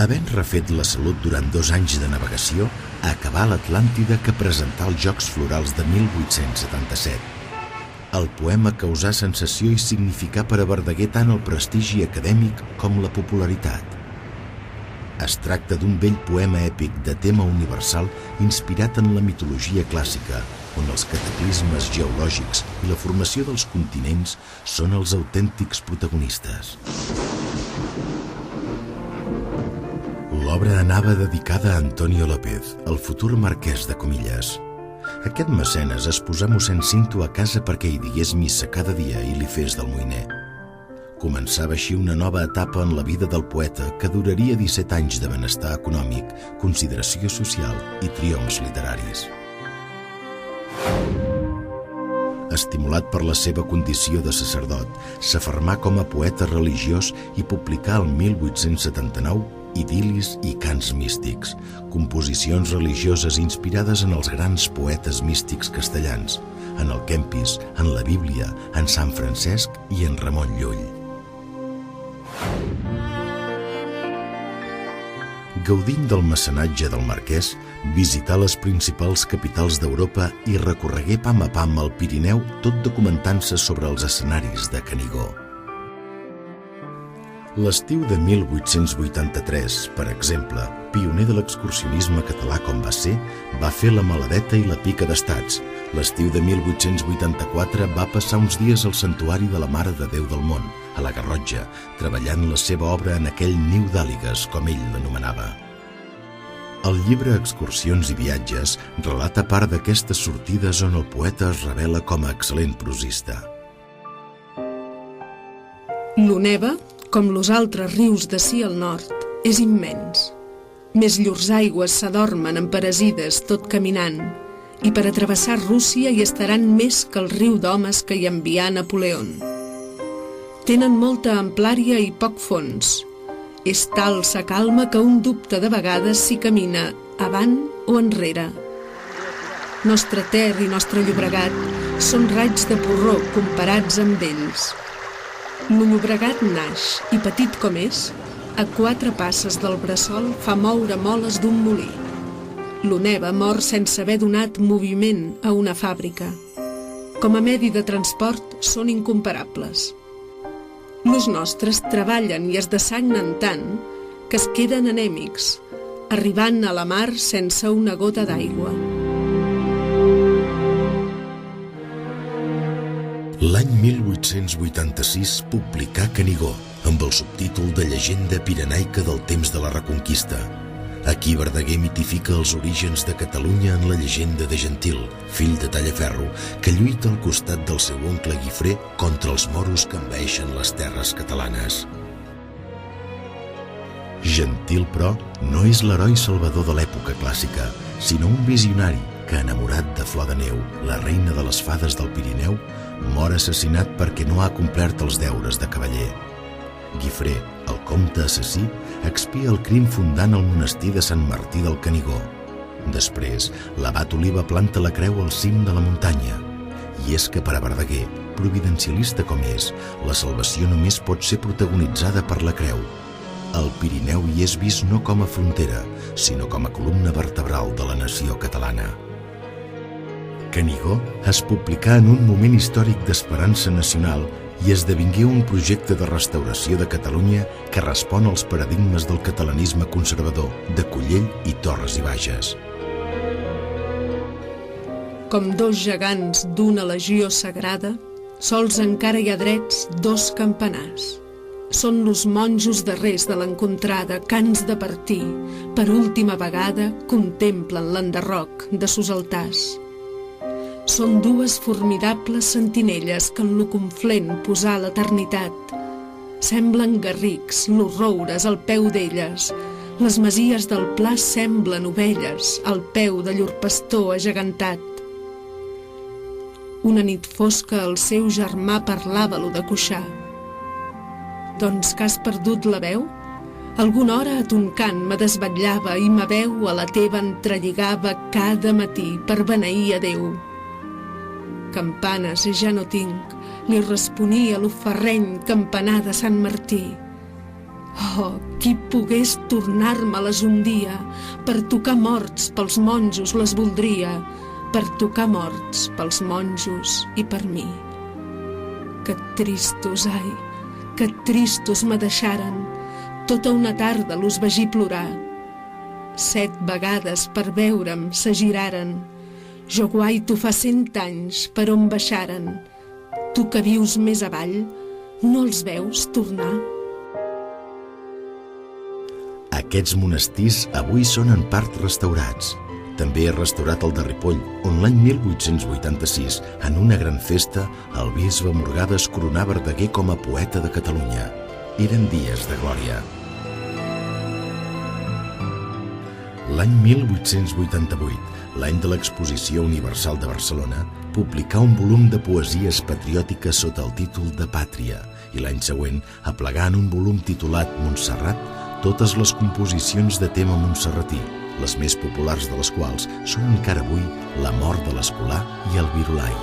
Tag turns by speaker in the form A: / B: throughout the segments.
A: Havent refet la salut durant 2 anys de navegació, acabà a l'Atlàntida que presentà els Jocs Florals de 1877. El poema causà sensació i significà per a Verdaguer tant el prestigi acadèmic com la popularitat. Es tracta d'un vell poema èpic de tema universal inspirat en la mitologia clàssica, on els cataclismes geològics i la formació dels continents són els autèntics protagonistes. L'obra anava dedicada a Antonio López, el futur marquès de Comillas. Aquest mecenes es posà mossèn Cinto a casa perquè hi digués missa cada dia i li fes del moiner. Començava així una nova etapa en la vida del poeta que duraria 17 anys de benestar econòmic, consideració social i triomfs literaris. Estimulat per la seva condició de sacerdot, s'afermà com a poeta religiós i publicà el 1879 idil·lis i cants místics, composicions religioses inspirades en els grans poetes místics castellans, en el Kempis, en la Bíblia, en Sant Francesc i en Ramon Llull. Gaudint del mecenatge del marquès, visità les principals capitals d'Europa i recorregué pam a pam el Pirineu, tot documentant-se sobre els escenaris de Canigó. L'estiu de 1883, per exemple, pioner de l'excursionisme català com va ser, va fer La Maladeta i La Pica d'Estats. L'estiu de 1884 va passar uns dies al Santuari de la Mare de Déu del Mont, a la Garrotxa, treballant la seva obra en aquell niu d'àligues, com ell l'anomenava. El llibre Excursions i viatges relata part d'aquestes sortides on el poeta es revela com a excel·lent prosista.
B: L'Oneva, com los altres rius d'ací al nord, és immens. Més llurs aigües s'adormen emparesides tot caminant, i per a travessar Rússia hi estaran més que el riu d'homes que hi envià Napoleón. Tenen molta amplària i poc fons. És tal sa calma que un dubte de vegades s'hi camina avant o enrere. Nostre Ter i nostre Llobregat són raigs de porró comparats amb ells. Lo Llobregat naix, i petit com és, a 4 passes del bressol fa moure moles d'un molí. L'Oneva mor sense haver donat moviment a una fàbrica. Com a medi de transport són incomparables. Los nostres treballen i es dessagnen tant que es queden anèmics, arribant a la mar sense una gota d'aigua.
A: L'any 1886 publicà Canigó, amb el subtítol de Llegenda pirenaica del temps de la Reconquista. Aquí Verdaguer mitifica els orígens de Catalunya en la llegenda de Gentil, fill de Tallaferro, que lluita al costat del seu oncle Guifré contra els moros que envaeixen les terres catalanes. Gentil, però, no és l'heroi salvador de l'època clàssica, sinó un visionari que, enamorat de Flor de Neu, la reina de les fades del Pirineu, mor assassinat perquè no ha complert els deures de cavaller. Guifré, el comte assassí, expia el crim fundant el monestir de Sant Martí del Canigó. Després, l'abat Oliva planta la creu al cim de la muntanya. I és que per a Verdaguer, providencialista com és, la salvació només pot ser protagonitzada per la creu. El Pirineu hi és vist no com a frontera, sinó com a columna vertebral de la nació catalana. Canigó es publicà en un moment històric d'esperança nacional i esdevingué un projecte de restauració de Catalunya que respon als paradigmes del catalanisme conservador de Cullell i Torres i Bages.
B: Com 2 gegants d'una legió sagrada, sols encara hi ha drets 2 campanars. Són los monjos darrers de l'encontrada que ans de partir, per última vegada contemplen l'enderroc de sos altars. Són 2 formidables sentinelles que en lo conflent posà l'eternitat. Semblen garrics, los roures al peu d'elles. Les masies del pla semblen ovelles al peu de llur pastor agegantat. Una nit fosca el seu germà parlava-lo de Cuixà. Doncs que has perdut la veu? Alguna hora a ton cant me desvetllava i ma veu a la teva entrelligava cada matí per beneir a Déu. Campanes ja no tinc, li responia l'oferreny campanar de Sant Martí. Oh, qui pogués tornar-me-les un dia, per tocar morts pels monjos les voldria, per tocar morts pels monjos i per mi. Que tristos, ai, que tristos me deixaren, tota una tarda los vegi plorar. 7 vegades per veure'm se giraren, jo guaito fa 100 anys per on baixaren. Tu que vius més avall, no els veus tornar?
A: Aquests monestirs avui són en part restaurats. També és restaurat el de Ripoll, on l'any 1886, en una gran festa, el bisbe Morgada es coronà Verdaguer com a poeta de Catalunya. Eren dies de glòria. L'any 1888, l'any de l'Exposició Universal de Barcelona, publicà un volum de poesies patriòtiques sota el títol de Pàtria i l'any següent aplegà en un volum titulat Montserrat totes les composicions de tema montserratí, les més populars de les quals són encara avui La mort de l'Escolà i El Virolai.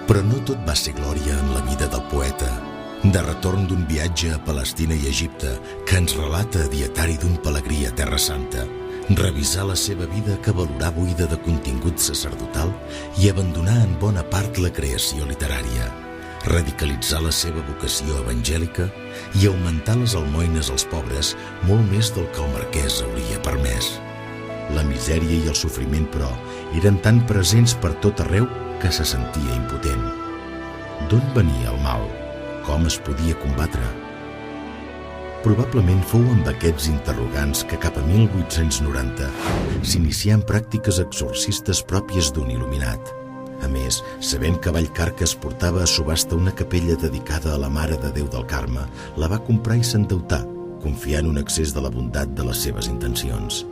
A: Però no tot va ser glòria en la vida del poeta. De retorn d'un viatge a Palestina i Egipte que ens relata dietari d'un pelegrí a Terra Santa, revisar la seva vida que valorà buida de contingut sacerdotal i abandonar en bona part la creació literària, radicalitzar la seva vocació evangèlica i augmentar les almoines als pobres molt més del que el marquès hauria permès. La misèria i el sofriment, però, eren tan presents per tot arreu que se sentia impotent. D'on venia el mal? Com es podia combatre? Probablement fou amb aquests interrogants que cap a 1890 s'iniciaren pràctiques exorcistes pròpies d'un il·luminat. A més, sabent que Vallcarques portava a subhasta una capella dedicada a la Mare de Déu del Carme, la va comprar i s'endeutà, confiant un excés de la bondat de les seves intencions.